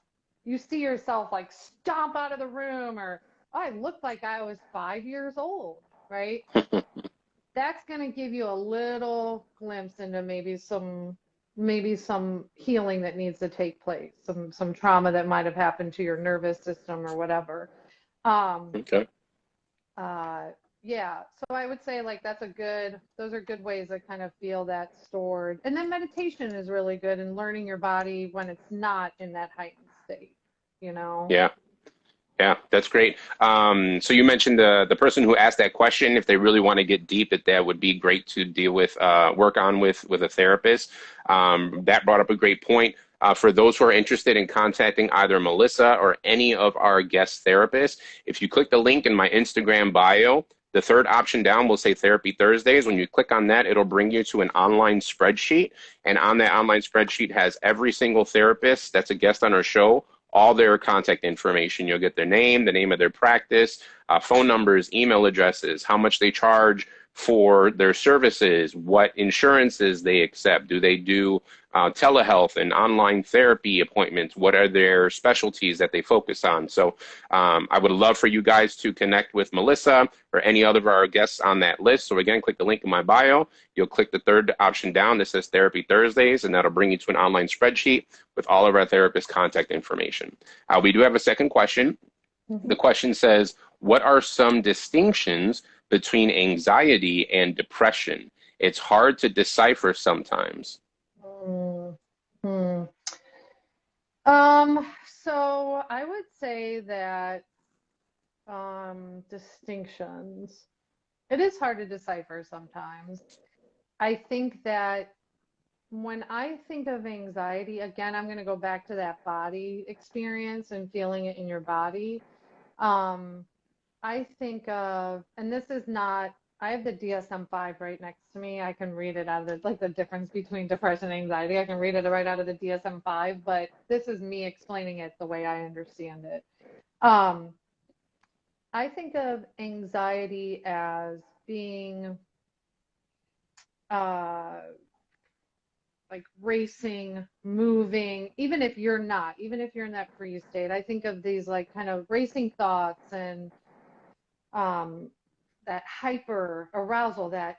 you see yourself like stomp out of the room, or oh, I looked like I was 5 years old, right? That's going to give you a little glimpse into maybe some healing that needs to take place, some trauma that might have happened to your nervous system or whatever. Um, Okay. uh, yeah, so I would say like those are good ways to kind of feel that stored. And then meditation is really good in learning your body when it's not in that heightened state, you know? Yeah. Yeah, that's great. So you mentioned the person who asked that question. If they really want to get deep, that would be great to deal with, work on with a therapist. That brought up a great point. For those who are interested in contacting either Melissa or any of our guest therapists, if you click the link in my Instagram bio, the third option down will say Therapy Thursdays. When you click on that, it'll bring you to an online spreadsheet. And on that online spreadsheet has every single therapist that's a guest on our show, all their contact information. You'll get their name, the name of their practice, phone numbers, email addresses, how much they charge for their services, what insurances they accept. Do they do telehealth and online therapy appointments? What are their specialties that they focus on? So I would love for you guys to connect with Melissa or any other of our guests on that list. So again, click the link in my bio. You'll click the third option down that says Therapy Thursdays, and that'll bring you to an online spreadsheet with all of our therapist contact information. We do have a second question. The Mm-hmm. question says, what are some distinctions between anxiety and depression? It's hard to decipher sometimes. Mm-hmm. So I would say that distinctions. It is hard to decipher sometimes. I think that when I think of anxiety, again, I'm going to go back to that body experience and feeling it in your body. Um, I think of, and this is not, I have the DSM-5 right next to me. I can read it out of like the difference between depression and anxiety. I can read it right out of the DSM-5, but this is me explaining it the way I understand it. Um, I think of anxiety as being uh, like racing, moving, even if you're in that freeze state. I think of these like kind of racing thoughts and um, that hyper arousal that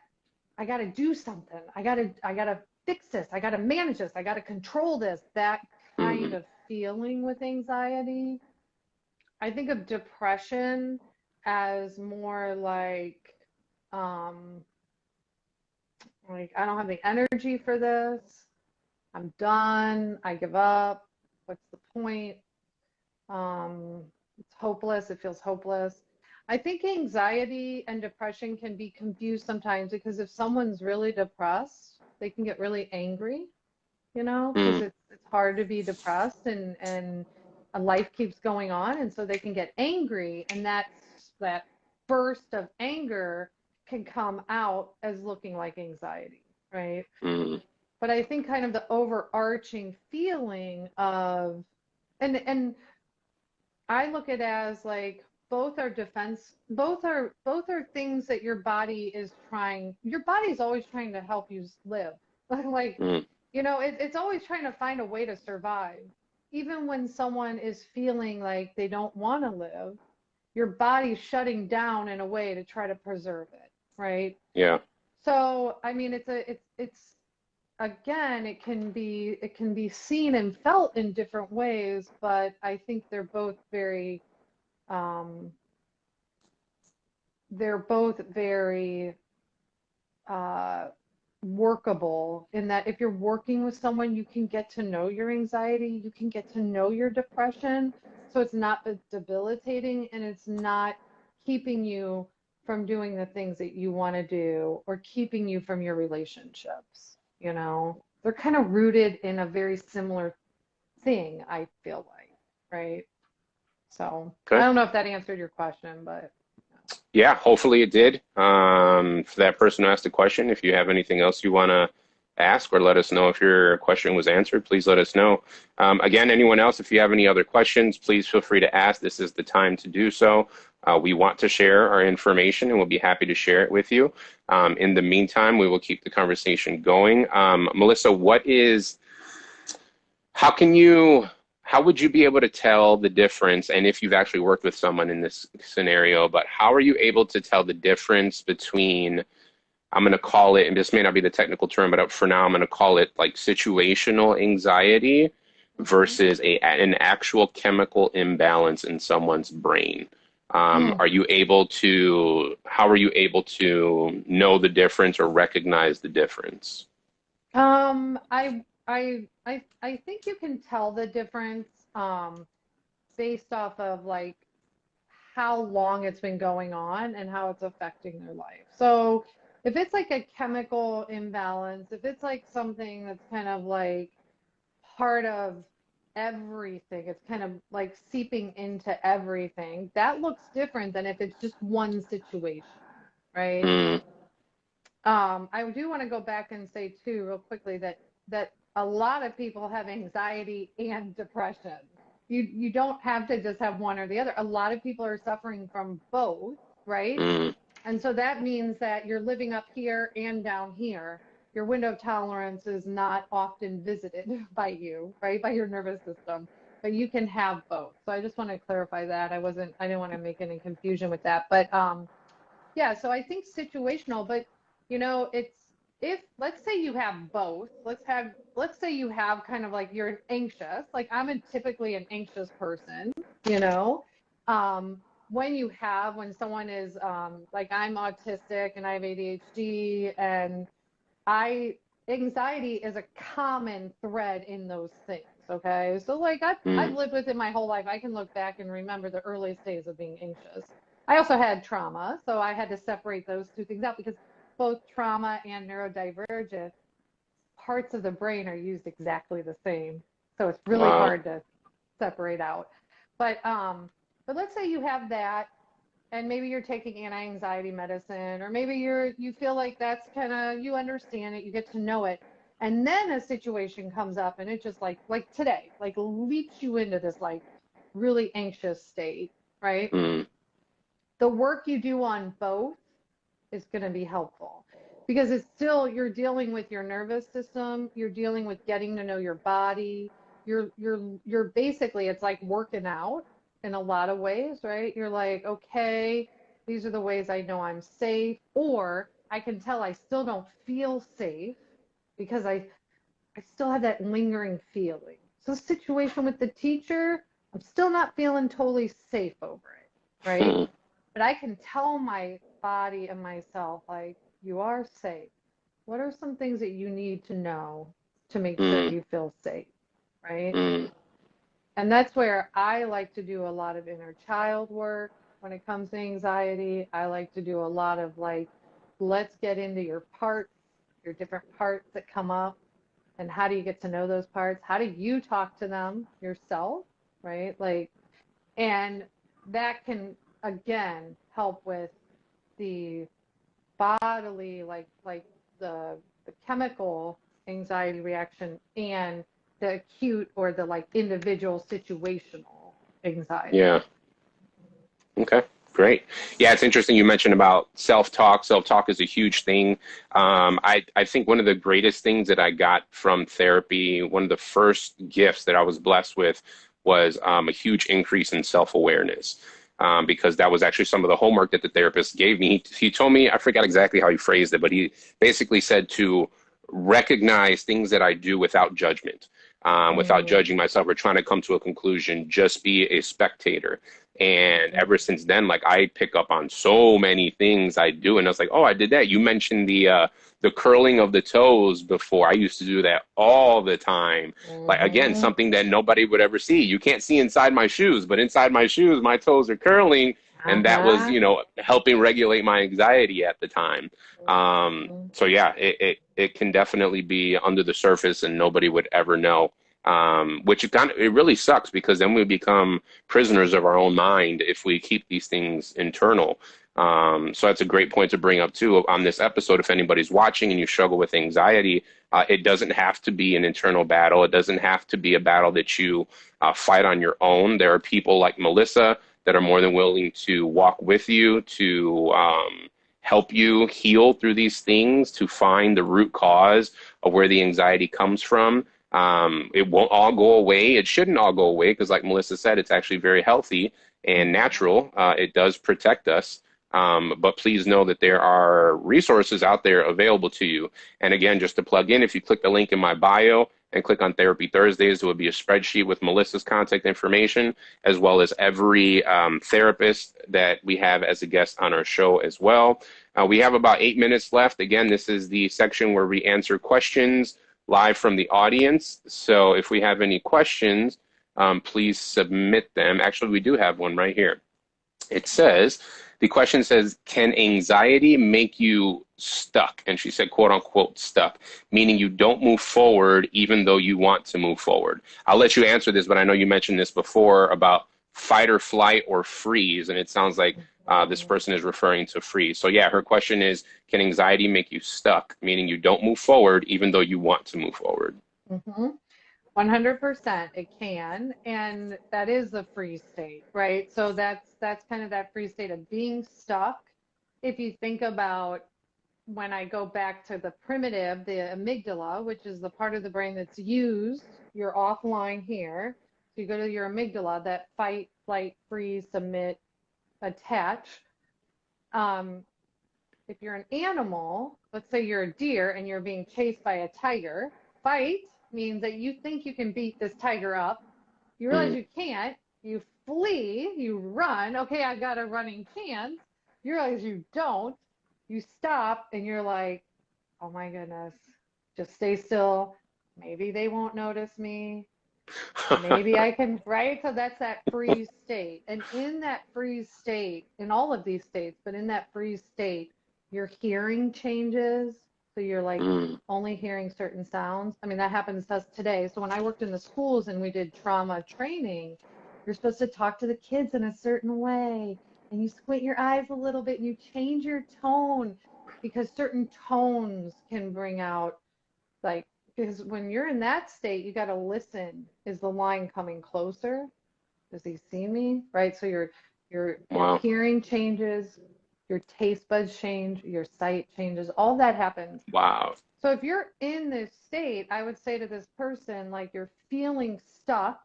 I got to do something. I got to fix this. I got to manage this. I got to control this. That kind Mm. of feeling with anxiety. I think of depression as more um, like I don't have the energy for this. I'm done. I give up. What's the point? It's hopeless. It feels hopeless. I think anxiety and depression can be confused sometimes because if someone's really depressed, they can get really angry, because Mm, it's hard to be depressed and life keeps going on, and so they can get angry, and that burst of anger can come out as looking like anxiety, right? mm, But I think kind of the overarching feeling of and I look at it as like both are defense, both are things that your body's always trying to help you live. Like, mm. it's always trying to find a way to survive. Even when someone is feeling like they don't want to live, your body's shutting down in a way to try to preserve it, right? Yeah. So, I mean, it's again, it can be seen and felt in different ways, but I think um, they're both very uh, workable in that if you're working with someone, you can get to know your anxiety, you can get to know your depression, so it's not debilitating and it's not keeping you from doing the things that you want to do or keeping you from your relationships. They're kind of rooted in a very similar thing, I feel like, right? So I Okay. don't know if that answered your question, but Yeah, hopefully it did. For that person who asked the question, if you have anything else you want to ask or let us know if your question was answered, please let us know. Again, anyone else, if you have any other questions, please feel free to ask. This is the time to do so. We want to share our information and we'll be happy to share it with you. In the meantime, we will keep the conversation going. Melissa, how can you, how would you be able to tell the difference? And if you've actually worked with someone in this scenario, but how are you able to tell the difference between, I'm going to call it, and this may not be the technical term, but for now, I'm going to call it like situational anxiety mhm. versus an actual chemical imbalance in someone's brain? Mm. How are you able to know the difference or recognize the difference? I think you can tell the difference based off of like how long it's been going on and how it's affecting their life. So if it's like a chemical imbalance, if it's like something that's kind of like part of everything, it's kind of like seeping into everything, that looks different than if it's just one situation, right? Mm, I do want to go back and say too, real quickly, that a lot of people have anxiety and depression. You don't have to just have one or the other. A lot of people are suffering from both, right? mm, And so that means that you're living up here and down here. Your window of tolerance is not often visited by you, right? By your nervous system, but you can have both. So I just want to clarify that. I didn't want to make any confusion with that, but yeah, so I think situational, but it's if let's say you have both, let's say you have kind of like you're anxious, like typically an anxious person, you know. Um, when someone is like I'm autistic and I have ADHD and I anxiety is a common thread in those things. Okay. So like I've mm, lived with it my whole life. I can look back and remember the earliest days of being anxious. I also had trauma, so I had to separate those two things out because both trauma and neurodivergent parts of the brain are used exactly the same. So it's really wow. hard to separate out. But let's say you have that and maybe you're taking anti-anxiety medicine or maybe you feel like that's kind of you understand it, you get to know it. And then a situation comes up and it just like today, like leaps you into this like really anxious state, right? Mm, The work you do on both is going to be helpful because it's still you're dealing with your nervous system, you're dealing with getting to know your body, you're basically it's like working out in a lot of ways, right? You're like, okay, these are the ways I know I'm safe, or I can tell I still don't feel safe because I still have that lingering feeling. So situation with the teacher, I'm still not feeling totally safe over it, right? mm, But I can tell my body and myself, like, you are safe. What are some things that you need to know to make sure Mm, you feel safe, right? mm, And that's where I like to do a lot of inner child work when it comes to anxiety. I like to do a lot of like, let's get into your parts, your different parts that come up, and how do you get to know those parts? How do you talk to them yourself, right? Like, and that can again help with the bodily, like the chemical anxiety reaction and the acute or the like individual situational anxiety. yeah. Okay. Great. Yeah, it's interesting you mentioned about self-talk. Self-talk is a huge thing. I think one of the greatest things that I got from therapy, one of the first gifts that I was blessed with was a huge increase in self-awareness. Because that was actually some of the homework that the therapist gave me. He told me, I forgot exactly how he phrased it, but he basically said to recognize things that I do without judgment, without Mm, judging myself or trying to come to a conclusion, just be a spectator. And mm, ever since then, like I pick up on so many things I do, and I was like, "Oh, I did that." You mentioned the curling of the toes before. I used to do that all the time. Like again, mhm. something that nobody would ever see. You can't see inside my shoes, but inside my shoes, my toes are curling, and that was, Uh-huh. helping regulate my anxiety at the time. Mhm. So yeah, it can definitely be under the surface, and nobody would ever know. Which it really sucks because then we become prisoners of our own mind if we keep these things internal. So that's a great point to bring up too on this episode. If anybody's watching and you struggle with anxiety, it doesn't have to be an internal battle. It doesn't have to be a battle that you fight on your own. There are people like Melissa that are more than willing to walk with you to help you heal through these things, to find the root cause of where the anxiety comes from. It won't all go away. It shouldn't all go away because, like Melissa said, it's actually very healthy and natural. It does protect us. But please know that there are resources out there available to you. And again, just to plug in, if you click the link in my bio and click on Therapy Thursdays, there will be a spreadsheet with Melissa's contact information, as well as every therapist that we have as a guest on our show as well. We have about 8 minutes left. Again, this is the section where we answer questions live from the audience. So if we have any questions, please submit them. Actually, we do have one right here. It says, the question says, can anxiety make you stuck? And she said, quote unquote, stuck, meaning you don't move forward even though you want to move forward. I'll let you answer this, but I know you mentioned this before about fight or flight or freeze. And it sounds like this Mhm. person is referring to freeze. So yeah, her question is, can anxiety make you stuck, meaning you don't move forward even though you want to move forward? Mhm. 100% it can, and that is the freeze state, right? So that's kind of that freeze state of being stuck. If you think about when I go back to the primitive, the amygdala, which is the part of the brain that's used, you're offline here. So you go to your amygdala, that fight, flight, freeze, submit, attach. Um, if you're an animal, let's say you're a deer and you're being chased by a tiger, fight means that you think you can beat this tiger up. You realize Mm, you can't. You flee, you run. Okay, I got a running chance. You realize you don't. You stop and you're like, oh my goodness, just stay still. Maybe they won't notice me. Maybe I can, right? So that's that freeze state. And in that freeze state, in all of these states, but in that freeze state, your hearing changes. So you're like mm, only hearing certain sounds. I mean, that happens to us today. So when I worked in the schools and we did trauma training, you're supposed to talk to the kids in a certain way. And you squint your eyes a little bit and you change your tone because certain tones can bring out like, because when you're in that state, you got to listen. Is the line coming closer? Does he see me? Right? So your wow. hearing changes, your taste buds change, your sight changes. All that happens. Wow. So if you're in this state, I would say to this person, like you're feeling stuck,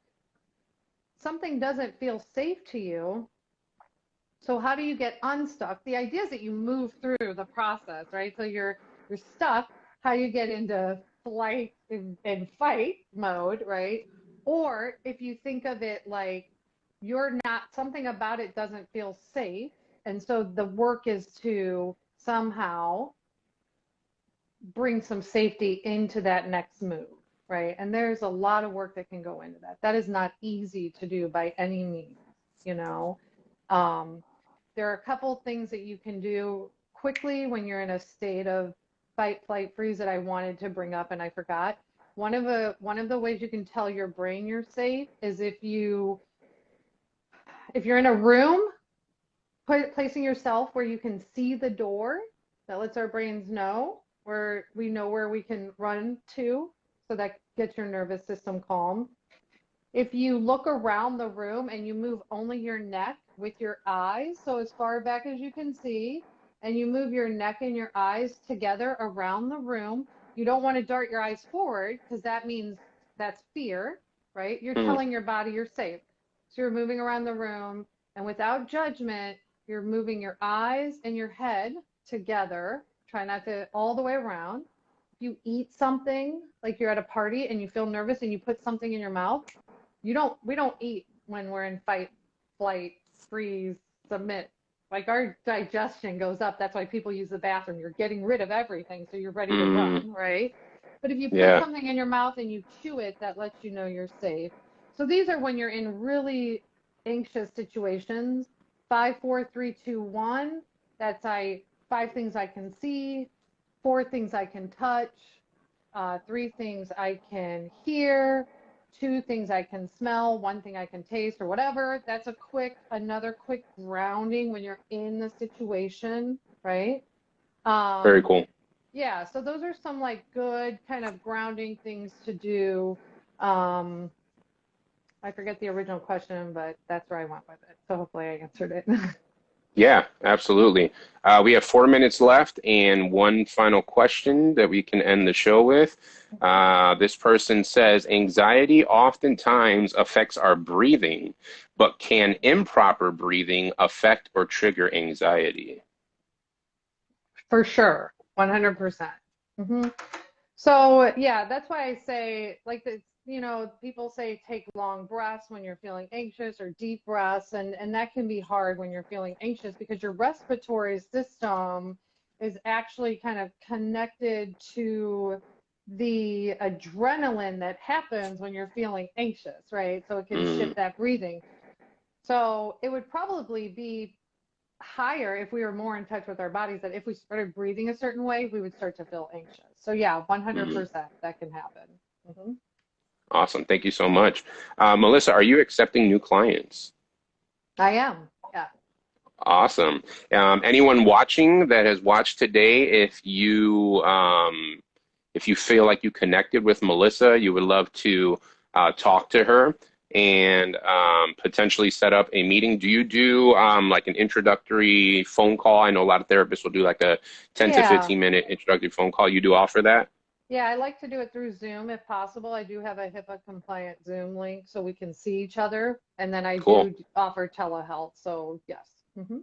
something doesn't feel safe to you. So how do you get unstuck? The idea is that you move through the process, right? So you're stuck. How you get into flight and fight mode, right? Or if you think of it like you're not, something about it doesn't feel safe, and so the work is to somehow bring some safety into that next move. right? And there's a lot of work that can go into that. That is not easy to do by any means, you know. Um, there are a couple things that you can do quickly when you're in a state of fight, flight, freeze that I wanted to bring up and I forgot. One of the ways you can tell your brain you're safe is if you're in a room, placing yourself where you can see the door. That lets our brains know where we know where we can run to, so that gets your nervous system calm. If you look around the room and you move only your neck with your eyes, so as far back as you can see, and you move your neck and your eyes together around the room, you don't want to dart your eyes forward because that means that's fear, right? You're Mm, telling your body you're safe. So you're moving around the room and without judgment, you're moving your eyes and your head together. Try not to all the way around. If you eat something, like you're at a party and you feel nervous and you put something in your mouth, we don't eat when we're in fight, flight, freeze, submit. Like our digestion goes up. That's why people use the bathroom. You're getting rid of everything, so you're ready to mm, run, right? But if you put yeah, something in your mouth and you chew it, that lets you know you're safe. So these are when you're in really anxious situations. Five, four, three, two, one. That's five things I can see, four things I can touch, three things I can hear, two things I can smell, one thing I can taste, or whatever. That's another quick grounding when you're in the situation, right? very Um, cool. yeah, so those are some like good kind of grounding things to do. Um, I forget the original question, but that's where I went with it. So hopefully I answered it. Yeah, absolutely. We have 4 minutes left and one final question that we can end the show with. This person says, anxiety oftentimes affects our breathing, but can improper breathing affect or trigger anxiety? For sure, 100%. Hmm. So yeah, that's why I say like this, people say take long breaths when you're feeling anxious or deep breaths, and that can be hard when you're feeling anxious because your respiratory system is actually kind of connected to the adrenaline that happens when you're feeling anxious, right? So it can Mm, shift that breathing. So it would probably be higher if we were more in touch with our bodies, that if we started breathing a certain way, we would start to feel anxious. So yeah, mm. 100% that can happen. Hmm. Awesome. Thank you so much. Melissa, are you accepting new clients? I am. Yeah. Awesome. Anyone watching that has watched today, if you feel like you connected with Melissa, you would love to talk to her and potentially set up a meeting. Do you do like an introductory phone call? I know a lot of therapists will do like a 10 to Yeah. 15 minute introductory phone call. You do offer that? Yeah, I like to do it through Zoom if possible. I do have a HIPAA compliant Zoom link so we can see each other. And then I Cool. do offer telehealth. So yes. Hmm.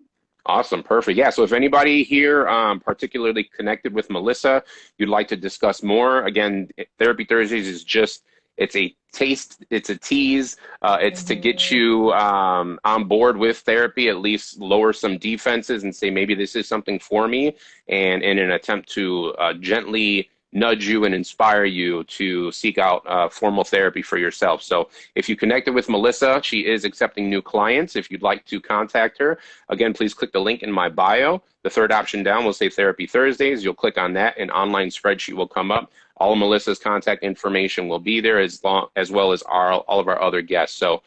Awesome. Perfect. Yeah. So if anybody here particularly connected with Melissa, you'd like to discuss more, again, Therapy Thursdays is just, it's a taste, it's a tease. It's to get Hmm. you on board with therapy, at least lower some defenses and say, maybe this is something for me. And in an attempt to gently nudge you and inspire you to seek out formal therapy for yourself. So if you connected with Melissa, she is accepting new clients. If you'd like to contact her, again, please click the link in my bio. The third option down will say Therapy Thursdays. You'll click on that. An online spreadsheet will come up. All of Melissa's contact information will be there, as well as all of our other guests. So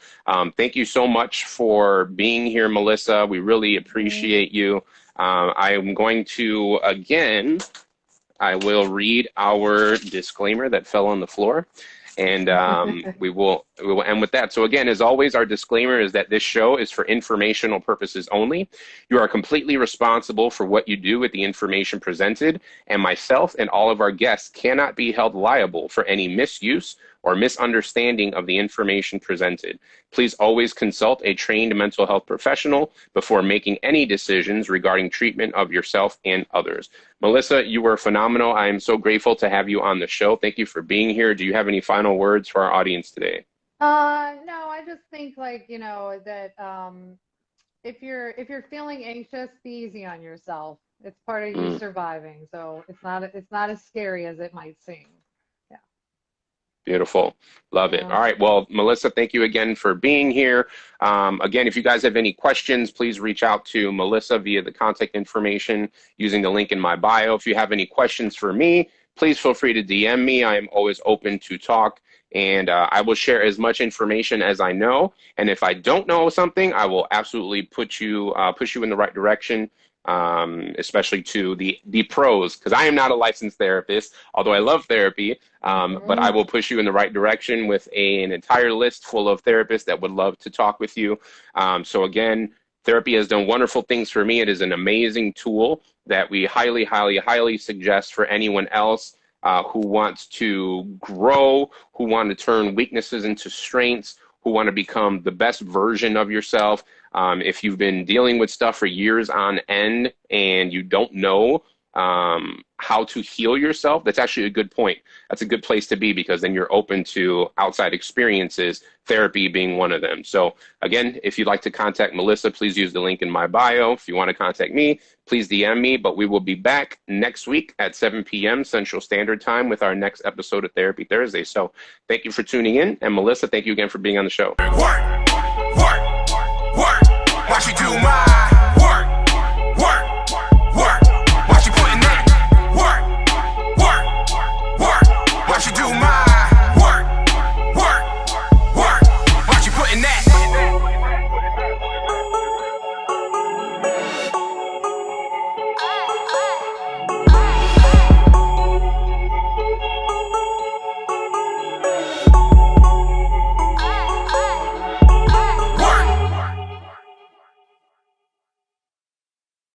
thank you so much for being here, Melissa. We really Hmm. appreciate you. I am going to, again, I will read our disclaimer that fell on the floor. And we will end with that. So again, as always, our disclaimer is that this show is for informational purposes only. You are completely responsible for what you do with the information presented, and myself and all of our guests cannot be held liable for any misuse or misunderstanding of the information presented. Please always consult a trained mental health professional before making any decisions regarding treatment of yourself and others. Melissa, you were phenomenal. I am so grateful to have you on the show. Thank you for being here. Do you have any final words for our audience today? No, I just think like, that if you're feeling anxious, be easy on yourself. It's part of you Mm. surviving. So it's not as scary as it might seem. Yeah. Beautiful. Love it. All right. Well, Melissa, thank you again for being here. Again, if you guys have any questions, please reach out to Melissa via the contact information using the link in my bio. If you have any questions for me, please feel free to DM me. I am always open to talk, and I will share as much information as I know. And if I don't know something, I will absolutely push you in the right direction. Especially to the pros, because I am not a licensed therapist, although I love therapy, but I will push you in the right direction with an entire list full of therapists that would love to talk with you. So again, therapy has done wonderful things for me. It is an amazing tool that we highly, highly, highly suggest for anyone else who wants to grow, who want to turn weaknesses into strengths, who want to become the best version of yourself. If you've been dealing with stuff for years on end and you don't know how to heal yourself, that's actually a good point. That's a good place to be, because then you're open to outside experiences, therapy being one of them. So again, if you'd like to contact Melissa, please use the link in my bio. If you want to contact me, please DM me. But we will be back next week at 7 p.m. Central Standard Time with our next episode of Therapy Thursday. So thank you for tuning in. And Melissa, thank you again for being on the show. Watch you do my work. Watch you putting that work. Watch you do my